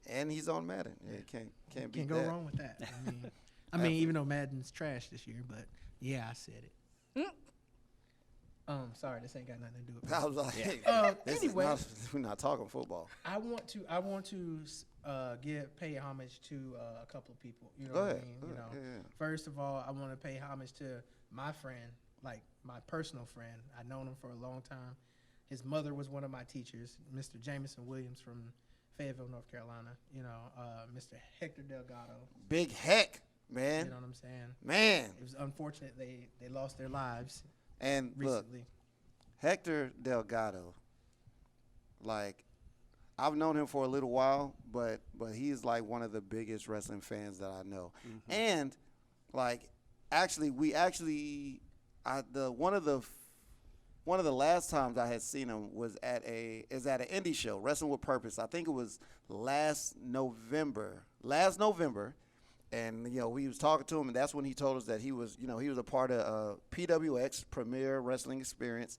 And he's on Madden. Yeah, you can't beat Can't go that. wrong with that. I mean, even though Madden's trash this year, but yeah, I said it. Sorry, this ain't got nothing to do with I me. was like, hey, this is Anyway. not, we're not talking football. I want to pay homage to a couple of people. You know Go what ahead. I mean? Go You ahead. know, Yeah. first of all, I want to pay homage to my friend, like my personal friend. I've known him for a long time. His mother was one of my teachers, Mr. Jameson Williams from Fayetteville, North Carolina. You know, Mr. Hector Delgado. Big heck, man. You know what I'm saying? Man. It was unfortunate they lost their lives And look, recently. Hector Delgado, like, I've known him for a little while, but he's like one of the biggest wrestling fans that I know. Mm-hmm. And like, one of the last times I had seen him was at an indie show, Wrestling with Purpose. I think it was last November. And, you know, we was talking to him, and that's when he told us that he was a part of PWX, Premier Wrestling Experience.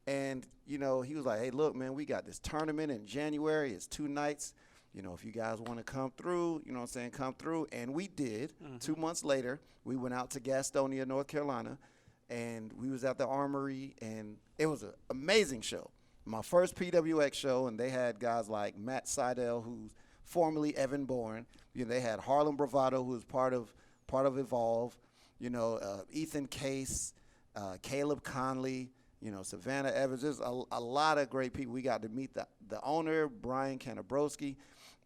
And, you know, he was like, hey, look, man, we got this tournament in January. It's 2 nights. You know, if you guys want to come through, you know what I'm saying, come through. And we did. 2 months later, we went out to Gastonia, North Carolina, and we was at the Armory, and it was an amazing show. My first PWX show, and they had guys like Matt Seidel, who's formerly Evan Bourne. You know, they had Harlem Bravado, who was part of Evolve. You know, Ethan Case, Caleb Conley. You know, Savannah Evans. There's a lot of great people. We got to meet the owner, Brian Kanabrowski,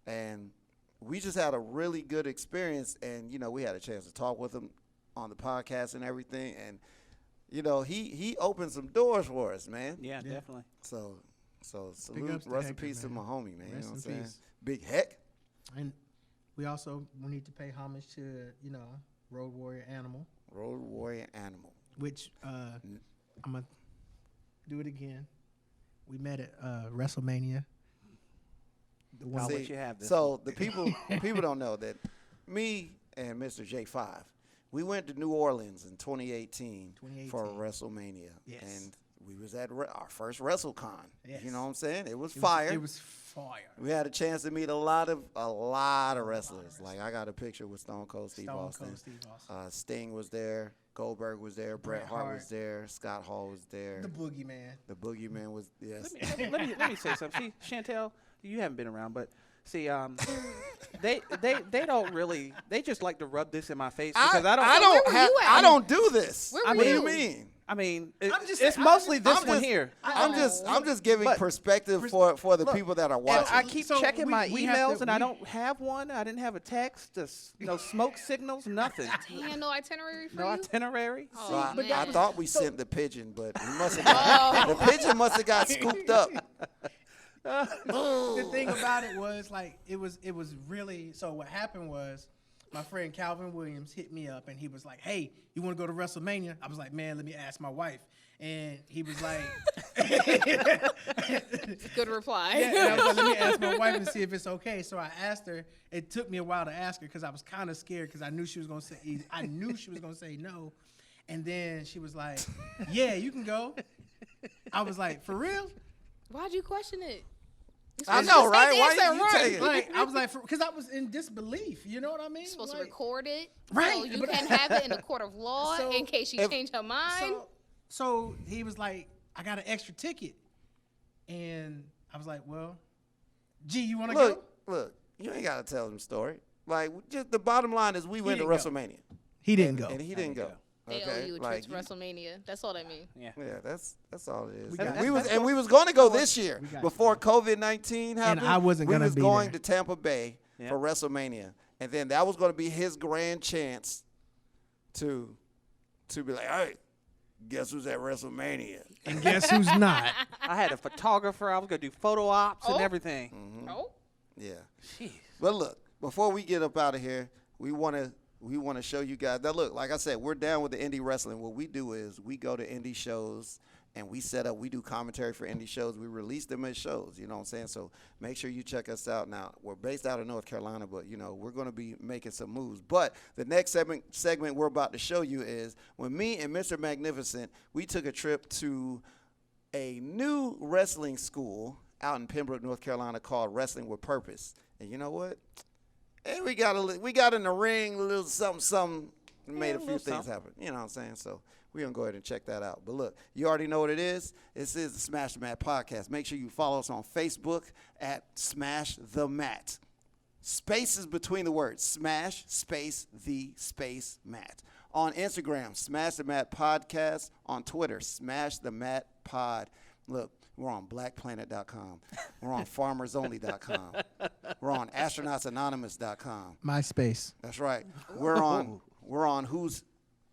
and we just had a really good experience. And, you know, we had a chance to talk with him on the podcast and everything. And, you know, he opened some doors for us, man. Yeah, Yeah. definitely. So Big salute, ups to rest in Hector, peace to man. my homie, man. You Rest know what I'm in saying? peace. Big heck. And we need to pay homage to Road Warrior Animal, Road Warrior Animal. which I'm gonna do it again. We met at WrestleMania. I'll let you have this So the people don't know that me and Mr. J5, we went to New Orleans in 2018 for WrestleMania. Yes. And we was at our first WrestleCon. Yes. You know what I'm saying? It was fire. It was fire. We had a chance to meet a lot of wrestlers. Like I got a picture with Stone Cold Steve Austin. Sting was there. Goldberg was there. Bret Hart was there. Scott Hall was there. The Boogeyman. The Boogeyman was yes. let me say something. See, Chantel, you haven't been around, but see, they don't really. They just like to rub this in my face because I don't do this. Where What were do you you? mean? I mean, just- it's I'm mostly just- this one here. I'm just giving But- perspective for the people that are And watching. I keep So checking my we have emails, to- and I we- don't have one. I didn't have a text, no smoke signals, nothing. Damn, no itinerary for No you? itinerary. Oh, So I man. thought we sent the pigeon, but we must have the pigeon must have got scooped up. The thing about it was it was really. So what happened was, my friend Calvin Williams hit me up and he was like, "Hey, you want to go to WrestleMania?" I was like, "Man, let me ask my wife." And he was like, Good reply. Yeah, and I was like, let me ask my wife and see if it's okay. So I asked her. It took me a while to ask her because I was kind of scared because I knew she was gonna say no. And then she was like, "Yeah, you can go." I was like, "For real?" Why'd you question it? I You're know, supposed to right? take the Why answer you right. taking it? Like I was like, because I was in disbelief. You know what I mean? You're supposed to Like, record it, Right, so you but- can have it in the court of law So, in case you change her mind. So he was like, "I got an extra ticket," and I was like, "Well, G, you want to go?" Look, you ain't gotta tell them story. Like, just the bottom line is we went to didn't go. WrestleMania. He didn't go. And he didn't go. They Okay? owe you a Like, trip to WrestleMania. That's all I mean. Yeah. yeah, that's all it is. We got- We was going to go this year We got before COVID-19 happened. I wasn't we gonna was be going there. to Tampa Bay Yeah. for WrestleMania, and then that was going to be his grand chance to be like, hey, guess who's at WrestleMania? And guess who's not? I had a photographer. I was gonna do photo ops and Oh. everything. Oh, Yeah. Jeez. But look, before we get up out of here, we want to show you guys. Now, look, like I said, we're down with the indie wrestling. What we do is we go to indie shows and we do commentary for indie shows. We release them as shows, you know what I'm saying? So make sure you check us out. Now, we're based out of North Carolina, but, we're going to be making some moves. But the next segment we're about to show you is when me and Mr. Magnificent, we took a trip to a new wrestling school out in Pembroke, North Carolina called Wrestling with Purpose. And you know what? Hey, we got in the ring a little something, made a few things happen. You know what I'm saying? So we're going to go ahead and check that out. But look, you already know what it is. This is the Smash the Mat podcast. Make sure you follow us on Facebook at Smash the Mat. Spaces between the words. Smash, space, the space, mat. On Instagram, Smash the Mat podcast. On Twitter, Smash the Mat pod. Look, we're on blackplanet.com. We're on farmersonly.com. We're on astronauts.anonymous.com. MySpace. That's right. We're on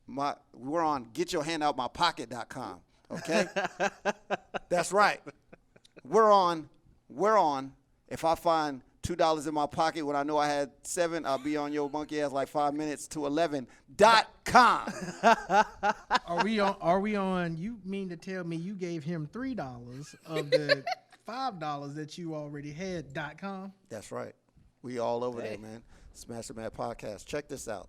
getyourhandoutmypocket.com. Okay? That's right. We're on if I find $2 in my pocket when I know I had 7, I'll be on your monkey ass like 5 minutes to 11.com. Are we on? You mean to tell me you gave him $3 of the $5 that you already had .com? That's right. We all over there, man. Smash the Mat podcast. Check this out.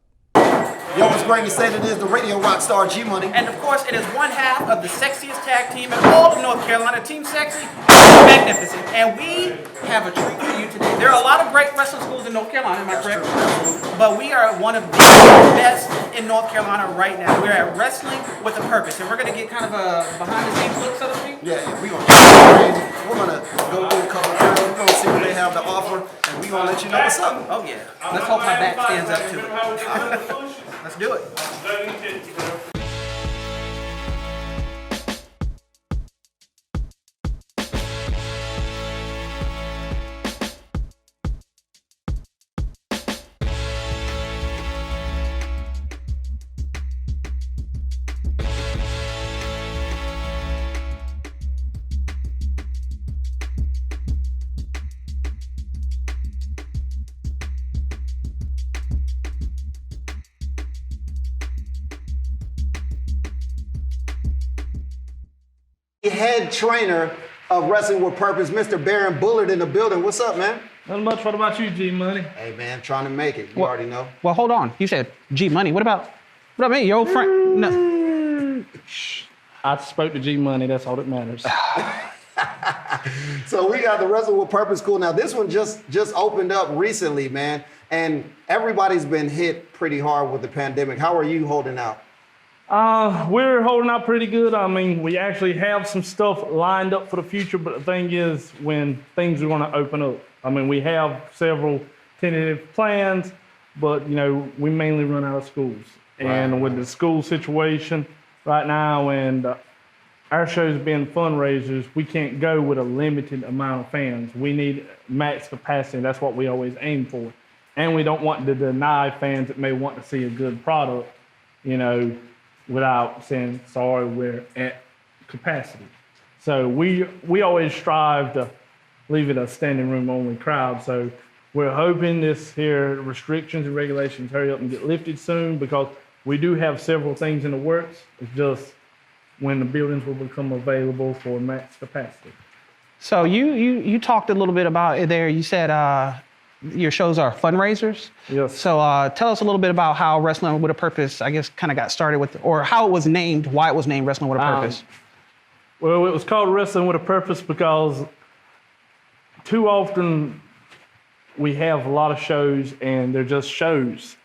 Yo, it's great to say that it is the radio rock star G Money. And of course, it is one half of the sexiest tag team in all of North Carolina, Team Sexy, Magnificent. And we have a treat for you today. There are a lot of great wrestling schools in North Carolina, am I correct? But we are one of the best in North Carolina right now. We're at Wrestling with a Purpose. And we're going to get kind of a behind-the-scenes look, so to speak. Yeah, we're gonna get crazy. We're gonna go do a couple of girls. We're gonna see what they have to offer, and we're gonna let you know what's up. Oh, yeah. Let's hope my back stands up to it. Let's do it. head trainer of Wrestling with Purpose, Mr. Baron Bullard in the building. What's up, man? Not much. What about you, G Money? Hey, man, trying to make it. You already know. Well, hold on. You said G Money. What about me, your old friend? No. I spoke to G Money. That's all that matters. So we got the Wrestling with Purpose School. Now, this one just opened up recently, man, and everybody's been hit pretty hard with the pandemic. How are you holding out? We're holding out pretty good. I mean, we actually have some stuff lined up for the future, but the thing is, when things are going to open up, I mean, we have several tentative plans, but, you know, we mainly run out of schools. And with the school situation right now and our shows being fundraisers, we can't go with a limited amount of fans. We need max capacity. That's what we always aim for. And we don't want to deny fans that may want to see a good product, you know, without saying, sorry, we're at capacity. So we always strive to leave it a standing room only crowd. So we're hoping this here restrictions and regulations hurry up and get lifted soon, because we do have several things in the works. It's just when the buildings will become available for max capacity. So you talked a little bit about it there. You said your shows are fundraisers. Yes. So tell us a little bit about how Wrestling with a Purpose, I guess, kind of got started with, or how it was named, why it was named Wrestling with a Purpose. Well, it was called Wrestling with a Purpose because too often we have a lot of shows and they're just shows.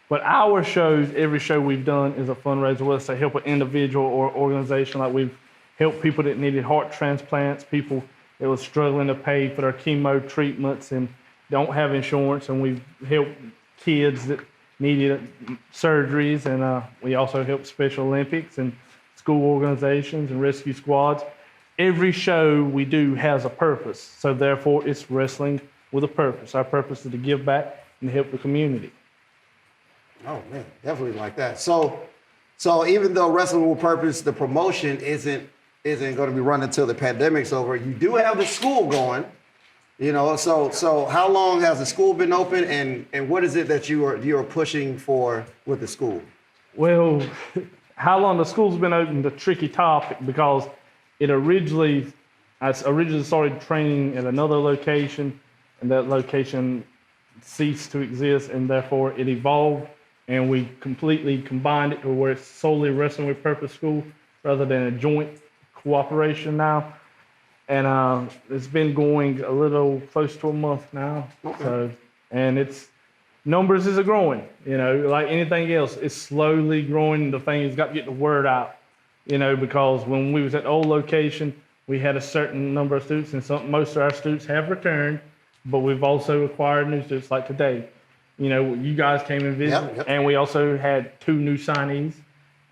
But our shows, every show we've done is a fundraiser, whether it's to help an individual or organization. Like we've helped people that needed heart transplants, people that were struggling to pay for their chemo treatments and don't have insurance, and we've helped kids that needed surgeries, and we also help Special Olympics and school organizations and rescue squads. Every show we do has a purpose, so therefore it's Wrestling with a Purpose. Our purpose is to give back and help the community. Oh, man, definitely like that. So even though Wrestling with Purpose, the promotion isn't going to be running until the pandemic's over, you do have the school going. You know, so how long has the school been open, and what is it that you are pushing for with the school? Well, how long the school's been open is a tricky topic, because I originally started training at another location, and that location ceased to exist, and therefore it evolved, and we completely combined it to where it's solely Wrestling with Purpose School rather than a joint cooperation now. And it's been going a little close to a month now. Okay. So, and its numbers is growing, you know, like anything else, it's slowly growing. The thing has got to get the word out, you know, because when we was at the old location, we had a certain number of students, and most of our students have returned, but we've also acquired new students like today. You know, you guys came and visited, Yep. and we also had 2 new signees.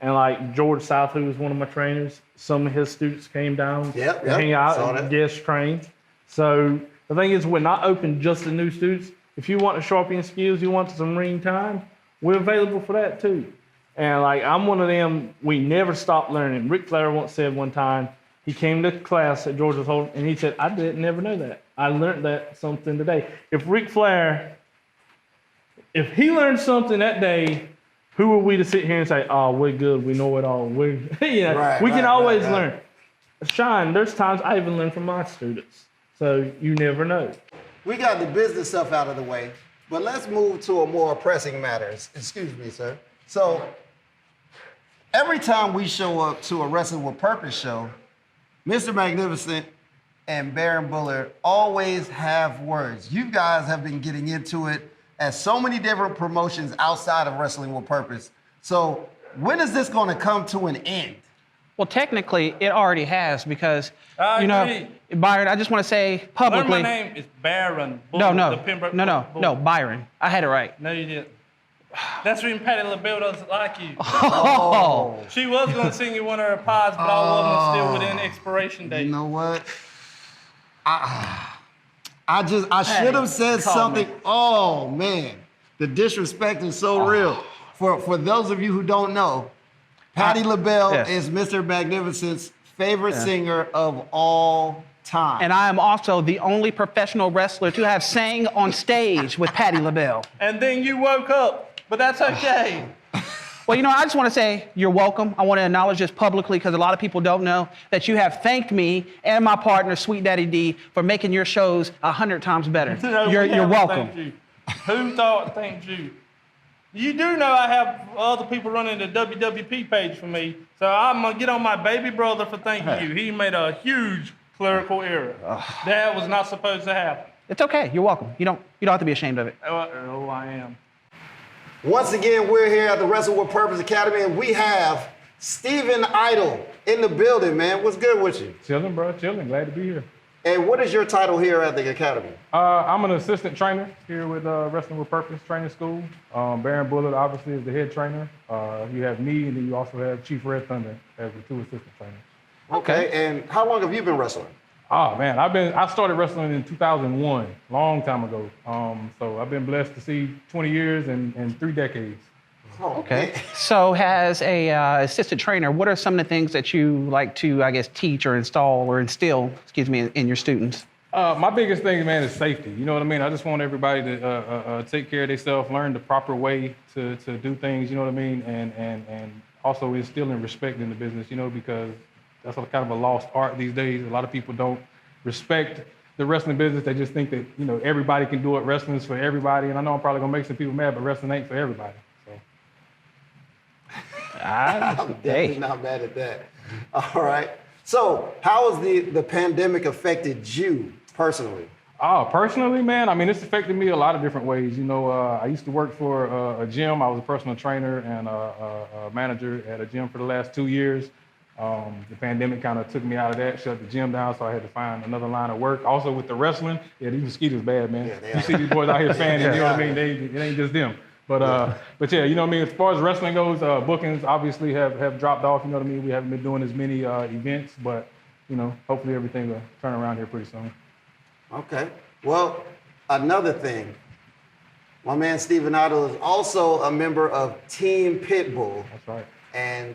And like George South, who was one of my trainers, some of his students came down to hang out and guest train. So the thing is, we're not open just to new students. If you want to sharpen your skills, you want some ring time, we're available for that too. And like, I'm one of them, we never stop learning. Ric Flair once said one time, he came to class at Georgia Hold'em, and he said, I didn't never know that. I learned that something today. If Ric Flair, if he learned something that day, who are we to sit here and say, oh, we're good, we know it all. We can always learn. Shine, there's times I even learn from my students. So you never know. We got the business stuff out of the way, but let's move to a more pressing matter. Excuse me, sir. So every time we show up to a Wrestling with Purpose show, Mr. Magnificent and Baron Bullard always have words. You guys have been getting into it at so many different promotions outside of Wrestling with Purpose. So when is this going to come to an end? Well, technically, it already has, because, I you know, agree. Byron, I just want to say publicly. Learn my name is Baron Bullard. No, the Pembroke no, Bullard. Byron. I had it right. No, you didn't. That's when Patty LaBelle doesn't like you. Oh. She was going to sing you one of her pies, but all of them are still within expiration date. You know what? I should have said something. Oh, man. The disrespect is so real. For those of you who don't know, Patti LaBelle is Mr. Magnificent's favorite singer of all time. And I am also the only professional wrestler to have sang on stage with Patti LaBelle. And then you woke up, but that's okay. Well, I just want to say you're welcome. I want to acknowledge this publicly because a lot of people don't know that you have thanked me and my partner, Sweet Daddy D, for making your shows 100 times better. You're welcome. Thank you. Who thought thank you? You do know I have other people running the WWP page for me, so I'm going to get on my baby brother for thanking you. He made a huge clerical error. That was not supposed to happen. It's okay. You're welcome. You don't have to be ashamed of it. Oh, I am. Once again, we're here at the Wrestle with Purpose Academy, and we have Steven Idol in the building, man. What's good with you? Chilling, bro. Chilling. Glad to be here. And what is your title here at the Academy? I'm an assistant trainer here with Wrestling with Purpose Training School. Baron Bullard, obviously, is the head trainer. You have me, and then you also have Chief Red Thunder as the 2 assistant trainers. Okay. And how long have you been wrestling? Oh man, I started wrestling in 2001, long time ago. So I've been blessed to see 20 years and 3 decades. Okay. So as a assistant trainer, what are some of the things that you like to, I guess, teach or install or instill, in your students? My biggest thing, man, is safety. You know what I mean? I just want everybody to take care of themselves, learn the proper way to do things. You know what I mean? And also instilling respect in the business. Because that's kind of a lost art these days. A lot of people don't respect the wrestling business. They just think that, everybody can do it. Wrestling's for everybody. And I know I'm probably going to make some people mad, but wrestling ain't for everybody. So. I'm definitely not mad at that. All right. So how has the pandemic affected you personally? Oh, personally, man, I mean, it's affected me a lot of different ways. I used to work for a gym. I was a personal trainer and a manager at a gym for the last 2 years. The pandemic kind of took me out of that, shut the gym down, so I had to find another line of work. Also with the wrestling, these mosquitoes bad, man. Yeah, you see these boys out here fanning, you know what I mean? It ain't just them. But yeah, you know what I mean? As far as wrestling goes, bookings obviously have dropped off, you know what I mean? We haven't been doing as many events, but, hopefully everything will turn around here pretty soon. Okay. Well, another thing, my man Steven Idol is also a member of Team Pitbull. That's right. And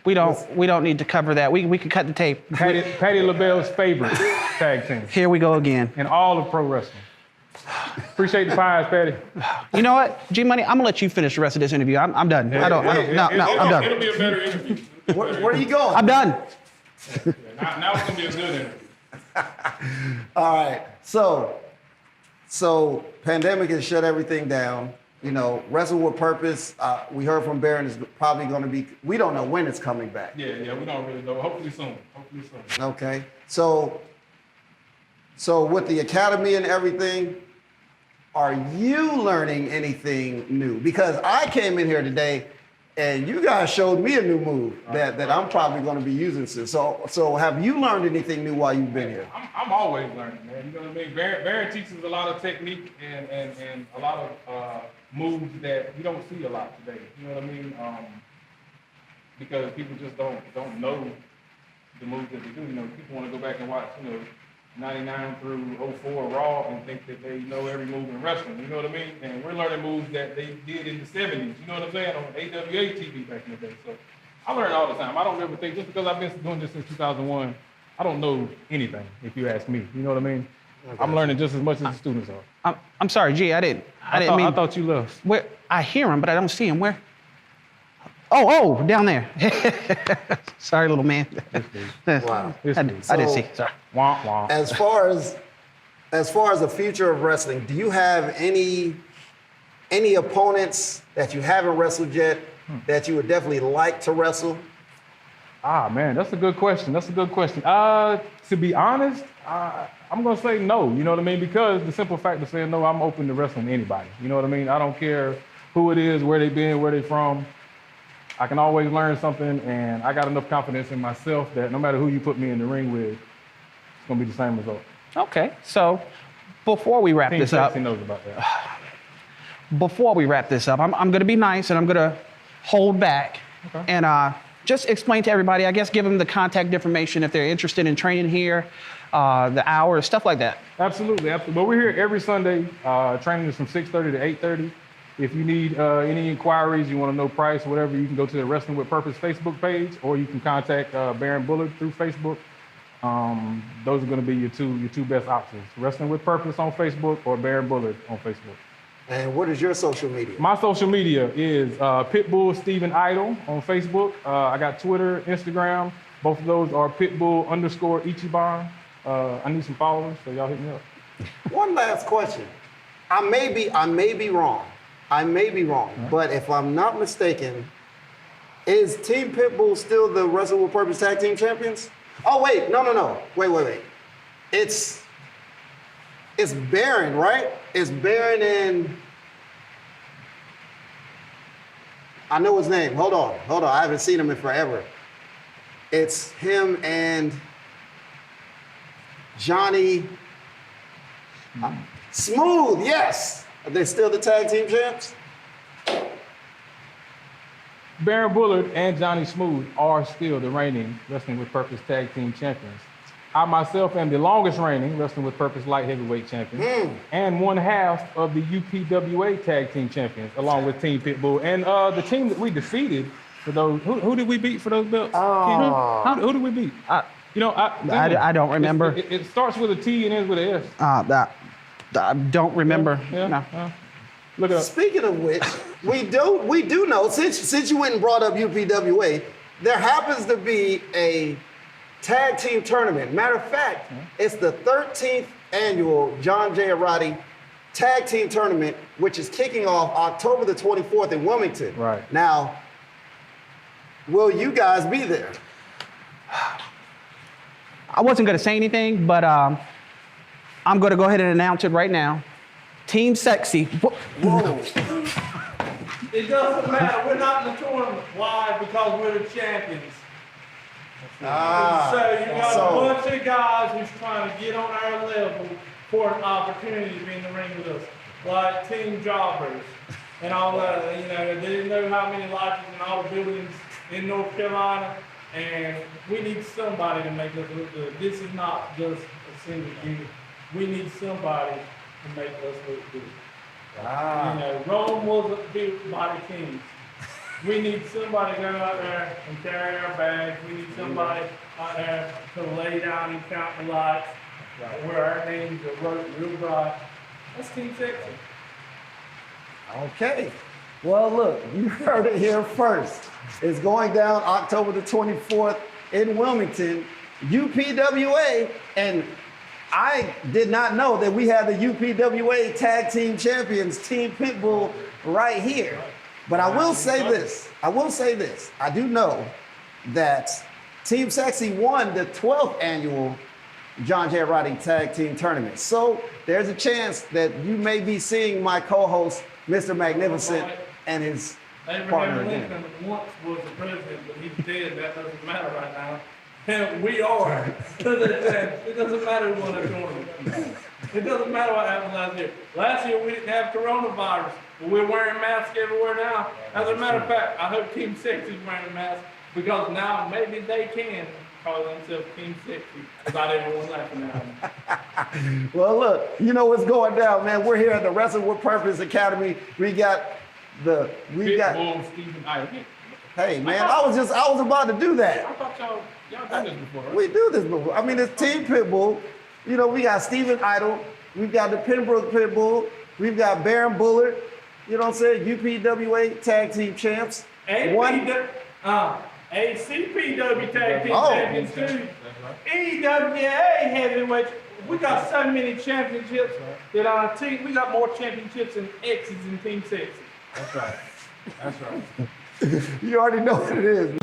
we don't need to cover that. We can cut the tape. Patty LaBelle's favorite tag team. Here we go again. In all of pro wrestling. Appreciate the pies, Patty. You know what, G Money? I'm gonna let you finish the rest of this interview. I'm done. No, I'm done. It'll be a better interview. where are you going? I'm done. Now it's gonna be a good interview. All right. So pandemic has shut everything down. Wrestle with Purpose, we heard from Baron, is probably going to be, we don't know when it's coming back. Yeah, we don't really know. Hopefully soon. Okay. So with the Academy and everything, are you learning anything new? Because I came in here today and you guys showed me a new move that I'm probably going to be using soon. So have you learned anything new while you've been here? I'm always learning, man. You know what I mean? Baron teaches a lot of technique and a lot of moves that you don't see a lot today. You know what I mean? Because people just don't know the moves that they do. People want to go back and watch, 99 through 04 Raw and think that they know every move in wrestling. You know what I mean? And we're learning moves that they did in the 70s. You know what I'm saying? On AWA TV back in the day. So I learn all the time. I don't ever think, just because I've been doing this since 2001, I don't know anything, if you ask me. You know what I mean? I'm learning just as much as the students are. I'm sorry, G. I didn't mean. I thought you left. Where I hear him, but I don't see him. Where? Oh, down there. Sorry, little man. Wow. I didn't see. Sorry. Wah, wah. As far as the future of wrestling, do you have any opponents that you haven't wrestled yet that you would definitely like to wrestle? Ah, man, that's a good question. To be honest, I'm going to say no, you know what I mean? Because the simple fact of saying no, I'm open to wrestling anybody. You know what I mean? I don't care who it is, where they've been, where they're from. I can always learn something, and I got enough confidence in myself that no matter who you put me in the ring with, it's going to be the same result. Okay, so before we wrap this up, knows about that. Before we wrap this up, I'm going to be nice and I'm going to hold back and just explain to everybody, I guess, give them the contact information if they're interested in training here, the hours, stuff like that. Absolutely. But we're here every Sunday. Training is from 6:30 to 8:30. If you need any inquiries, you want to know price, whatever, you can go to the Wrestling with Purpose Facebook page, or you can contact Baron Bullard through Facebook. Those are going to be your two best options: Wrestling with Purpose on Facebook or Baron Bullard on Facebook. And what is your social media? My social media is Pitbull Steven Idol on Facebook. I got Twitter, Instagram. Both of those are Pitbull_Ichiban. I need some followers, so y'all hit me up. One last question. I may be wrong. But if I'm not mistaken, is Team Pitbull still the Wrestle with Purpose Tag Team Champions? Oh, wait, no. Wait. It's Baron, right? It's Baron and I know his name. Hold on. I haven't seen him in forever. It's him and Johnny Smooth, yes. Are they still the tag team champs? Baron Bullard and Johnny Smooth are still the reigning Wrestling with Purpose Tag Team Champions. I myself am the longest reigning Wrestling with Purpose Light Heavyweight Champion and one half of the UPWA Tag Team Champions, along with Team Pitbull. And the team that we defeated for those, who did we beat for those belts? Who did we beat? I don't remember. It starts with a T and ends with an S. I don't remember. Yeah. No. Look it up. Speaking of which, we do know, since you went and brought up UPWA, there happens to be a tag team tournament. Matter of fact, it's the 13th annual John J. Arati Tag Team Tournament, which is kicking off October the 24th in Wilmington. Right. Now, will you guys be there? I wasn't going to say anything, but I'm going to go ahead and announce it right now. Team Sexy. Whoa. It doesn't matter. We're not in the tournament. Why? Because we're the champions. So you got a bunch of guys who's trying to get on our level for an opportunity to be in the ring with us, like Team Jobbers and all that. You know, they didn't know how many lodges and all the buildings in North Carolina, and we need somebody to make us look good. This is not just a single unit. We need somebody to make us look good. You know, Rome wasn't built by the kings. We need somebody to go out there and carry our bags. We need somebody out there to lay down and count the lights, where our names are wrote real bright. That's Team Sexy. Okay. Well, look, you heard it here first. It's going down October the 24th in Wilmington, UPWA, and I did not know that we had the UPWA Tag Team Champions, Team Pitbull, right here. But I will say this. I do know that Team Sexy won the 12th annual John J. Arati Tag Team Tournament. So there's a chance that you may be seeing my co-host, Mr. Magnificent, and his partner Abraham again. Lincoln once was the president, but he's dead. That doesn't matter right now. And we are. It doesn't matter who won the tournament. It doesn't matter what happened last year. Last year we didn't have coronavirus, but we're wearing masks everywhere now. As a matter of fact, I hope Team Sexy's wearing a mask because now maybe they can call themselves Team Sexy without everyone laughing at them. Well, look, you know what's going down, man. We're here at the Wrestle with Purpose Academy. Pitbull, Steven Idol. Hey, man, I was about to do that. I thought y'all done this before, right? We do this before. I mean, it's Team Pitbull. You know, we got Steven Idol. We've got the Pembroke Pitbull. We've got Baron Bullard. You know what I'm saying? UPWA Tag Team Champs. ACPW Tag Team Champions too. EWA Heavyweight. We got so many championships that our team, we got more championships than X's in Team Sexy. You already know what it is.